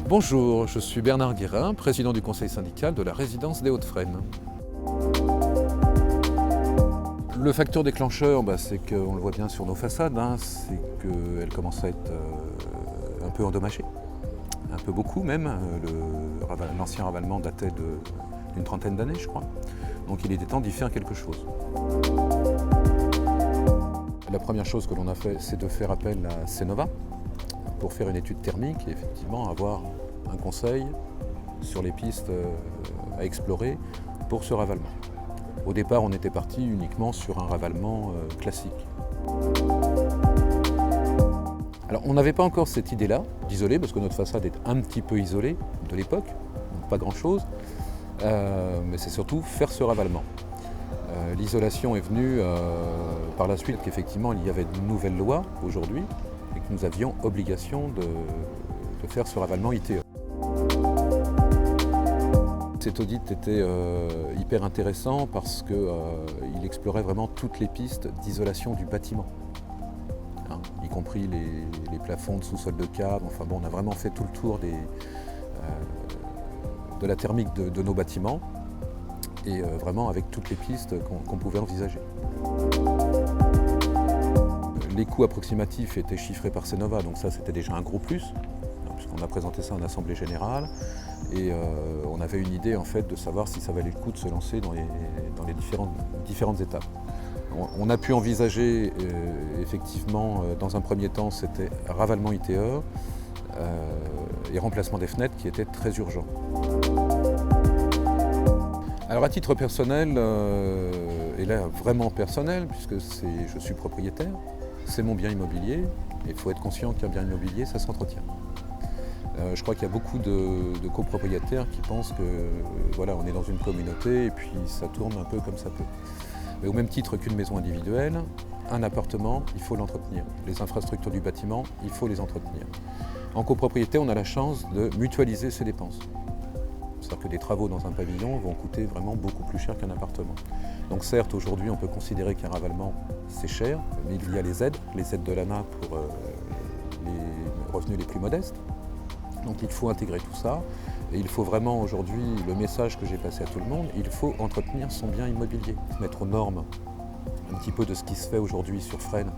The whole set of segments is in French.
Bonjour, je suis Bernard Guérin, président du conseil syndical de la résidence des Hauts-de-Fresnes. Le facteur déclencheur, c'est qu'on le voit bien sur nos façades, c'est qu'elles commencent à être un peu endommagées, un peu beaucoup même. L'ancien ravalement datait d'une trentaine d'années, je crois. Donc il était temps d'y faire quelque chose. La première chose que l'on a fait, c'est de faire appel à Cénova pour faire une étude thermique et effectivement avoir un conseil sur les pistes à explorer pour ce ravalement. Au départ, on était parti uniquement sur un ravalement classique. Alors, on n'avait pas encore cette idée-là d'isoler, parce que notre façade est un petit peu isolée de l'époque, donc pas grand-chose, mais c'est surtout faire ce ravalement. L'isolation est venue par la suite qu'effectivement il y avait de nouvelles lois aujourd'hui et que nous avions obligation de faire ce ravalement ITE. Cet audit était hyper intéressant parce qu'il explorait vraiment toutes les pistes d'isolation du bâtiment, y compris les plafonds de sous-sol de cave. Enfin bon, on a vraiment fait tout le tour de la thermique de nos bâtiments et vraiment avec toutes les pistes qu'on pouvait envisager. Les coûts approximatifs étaient chiffrés par Cénova, donc ça c'était déjà un gros plus, puisqu'on a présenté ça en assemblée générale. Et on avait une idée en fait de savoir si ça valait le coup de se lancer dans les différentes étapes. On a pu envisager effectivement dans un premier temps c'était ravalement ITE et remplacement des fenêtres qui était très urgent. Alors à titre personnel, et là vraiment personnel puisque je suis propriétaire, c'est mon bien immobilier et il faut être conscient qu'un bien immobilier ça s'entretient. Je crois qu'il y a beaucoup de copropriétaires qui pensent que voilà, on est dans une communauté et puis ça tourne un peu comme ça peut. Mais au même titre qu'une maison individuelle, un appartement, il faut l'entretenir. Les infrastructures du bâtiment, il faut les entretenir. En copropriété, on a la chance de mutualiser ses dépenses. C'est-à-dire que des travaux dans un pavillon vont coûter vraiment beaucoup plus cher qu'un appartement. Donc certes, aujourd'hui, on peut considérer qu'un ravalement, c'est cher, mais il y a les aides de l'ANA pour les revenus les plus modestes. Donc il faut intégrer tout ça et il faut vraiment aujourd'hui, le message que j'ai passé à tout le monde, il faut entretenir son bien immobilier, mettre aux normes un petit peu de ce qui se fait aujourd'hui sur Fresnes.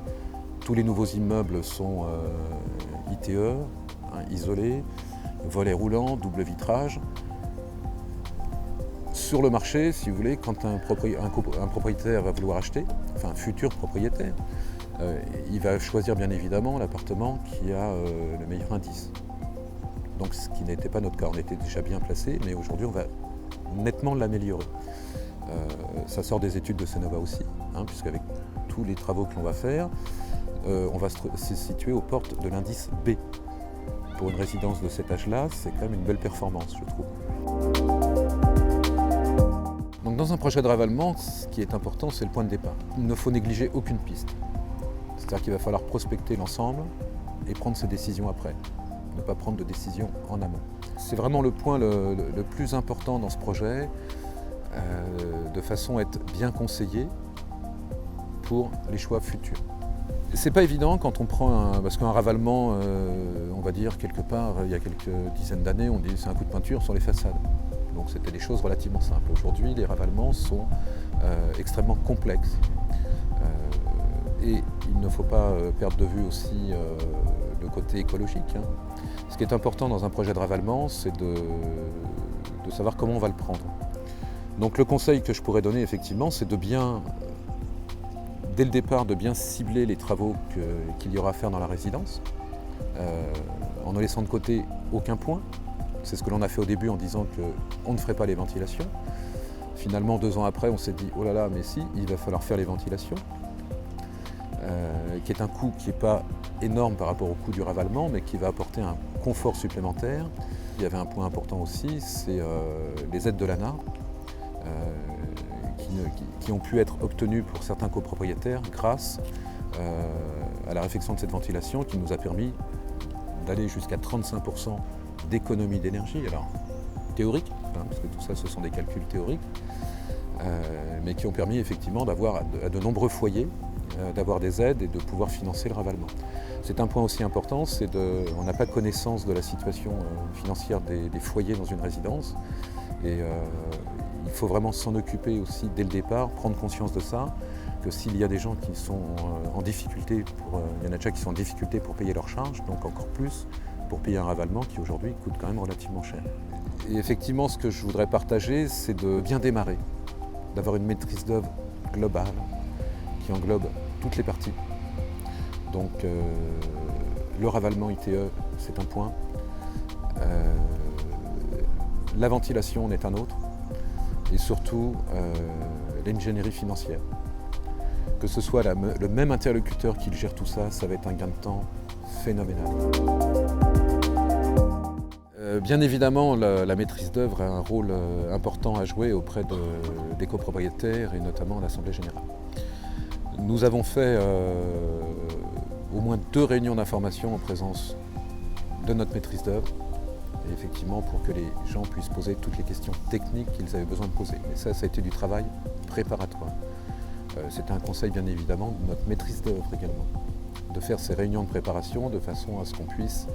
Tous les nouveaux immeubles sont ITE, isolés, volets roulants, double vitrage. Sur le marché, si vous voulez, quand un propriétaire va vouloir acheter, enfin un futur propriétaire, il va choisir bien évidemment l'appartement qui a le meilleur indice. Donc ce qui n'était pas notre cas, on était déjà bien placé, mais aujourd'hui on va nettement l'améliorer. Ça sort des études de Cénova aussi, puisqu'avec tous les travaux que l'on va faire, on va se situer aux portes de l'indice B. Pour une résidence de cet âge-là, c'est quand même une belle performance, je trouve. Donc dans un projet de ravalement, ce qui est important, c'est le point de départ. Il ne faut négliger aucune piste. C'est-à-dire qu'il va falloir prospecter l'ensemble et prendre ses décisions après. Ne pas prendre de décision en amont. C'est vraiment le point le plus important dans ce projet, de façon à être bien conseillé pour les choix futurs. C'est pas évident quand on prend parce qu'un ravalement, on va dire quelque part, il y a quelques dizaines d'années, on dit c'est un coup de peinture sur les façades. Donc c'était des choses relativement simples. Aujourd'hui, les ravalements sont extrêmement complexes. Et il ne faut pas perdre de vue aussi le côté écologique. Ce qui est important dans un projet de ravalement, c'est de savoir comment on va le prendre. Donc le conseil que je pourrais donner effectivement, c'est de bien, dès le départ, de bien cibler les travaux qu'il y aura à faire dans la résidence, en ne laissant de côté aucun point. C'est ce que l'on a fait au début en disant qu'on ne ferait pas les ventilations. Finalement, 2 ans après, on s'est dit « oh là là, mais si, il va falloir faire les ventilations ». Qui est un coût qui n'est pas énorme par rapport au coût du ravalement, mais qui va apporter un confort supplémentaire. Il y avait un point important aussi, c'est les aides de l'ANA, qui ont pu être obtenues pour certains copropriétaires grâce à la réfection de cette ventilation qui nous a permis d'aller jusqu'à 35% d'économie d'énergie. Alors, théoriques, parce que tout ça ce sont des calculs théoriques, mais qui ont permis effectivement d'avoir à de nombreux foyers, d'avoir des aides et de pouvoir financer le ravalement. C'est un point aussi important, on n'a pas connaissance de la situation financière des foyers dans une résidence, et il faut vraiment s'en occuper aussi dès le départ, prendre conscience de ça, que s'il y a des gens qui sont en difficulté, il y en a déjà qui sont en difficulté pour payer leurs charges, donc encore plus pour payer un ravalement qui aujourd'hui coûte quand même relativement cher. Et effectivement, ce que je voudrais partager, c'est de bien démarrer, d'avoir une maîtrise d'œuvre globale qui englobe toutes les parties. Donc le ravalement ITE, c'est un point. La ventilation en est un autre. Et surtout l'ingénierie financière. Que ce soit le même interlocuteur qui gère tout ça, ça va être un gain de temps phénoménal. Bien évidemment, la maîtrise d'œuvre a un rôle important à jouer auprès des copropriétaires et notamment à l'Assemblée générale. Nous avons fait au moins 2 réunions d'information en présence de notre maîtrise d'œuvre, et effectivement pour que les gens puissent poser toutes les questions techniques qu'ils avaient besoin de poser. Mais ça a été du travail préparatoire. C'était un conseil bien évidemment de notre maîtrise d'œuvre également, de faire ces réunions de préparation de façon à ce qu'on puisse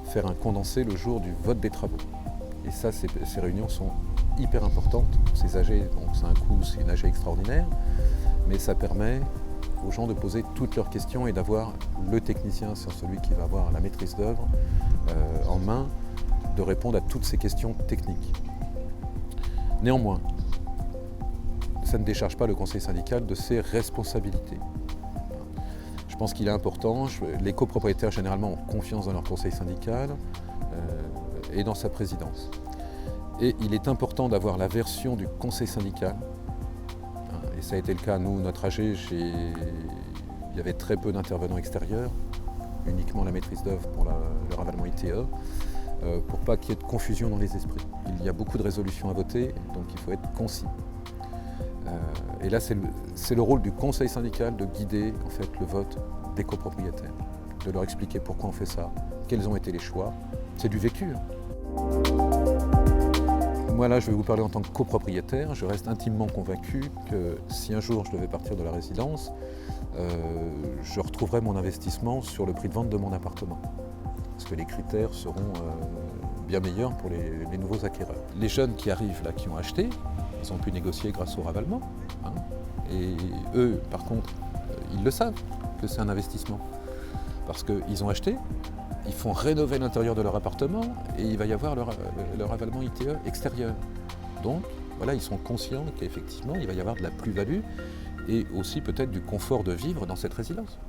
faire un condensé le jour du vote des travaux. Et ça, ces réunions sont hyper importantes. Ces AG, donc c'est un coût, c'est une AG extraordinaire, mais ça permet aux gens de poser toutes leurs questions et d'avoir le technicien, c'est celui qui va avoir la maîtrise d'œuvre en main, de répondre à toutes ces questions techniques. Néanmoins, ça ne décharge pas le conseil syndical de ses responsabilités. Je pense qu'il est important, les copropriétaires généralement ont confiance dans leur conseil syndical et dans sa présidence. Et il est important d'avoir la version du conseil syndical, et ça a été le cas, nous, notre AG, il y avait très peu d'intervenants extérieurs, uniquement la maîtrise d'œuvre pour le ravalement ITE, pour pas qu'il y ait de confusion dans les esprits. Il y a beaucoup de résolutions à voter, donc il faut être concis. Et là, c'est le rôle du conseil syndical de guider en fait, le vote des copropriétaires, de leur expliquer pourquoi on fait ça, quels ont été les choix. C'est du vécu. Moi, là, je vais vous parler en tant que copropriétaire. Je reste intimement convaincu que si un jour je devais partir de la résidence, je retrouverai mon investissement sur le prix de vente de mon appartement. Parce que les critères seront bien meilleurs pour les nouveaux acquéreurs. Les jeunes qui arrivent là, qui ont acheté, ils ont pu négocier grâce au ravalement. Et eux, par contre, ils le savent que c'est un investissement. Parce qu'ils ont acheté, ils font rénover l'intérieur de leur appartement et il va y avoir le ravalement ITE extérieur. Donc, voilà, ils sont conscients qu'effectivement, il va y avoir de la plus-value et aussi peut-être du confort de vivre dans cette résidence.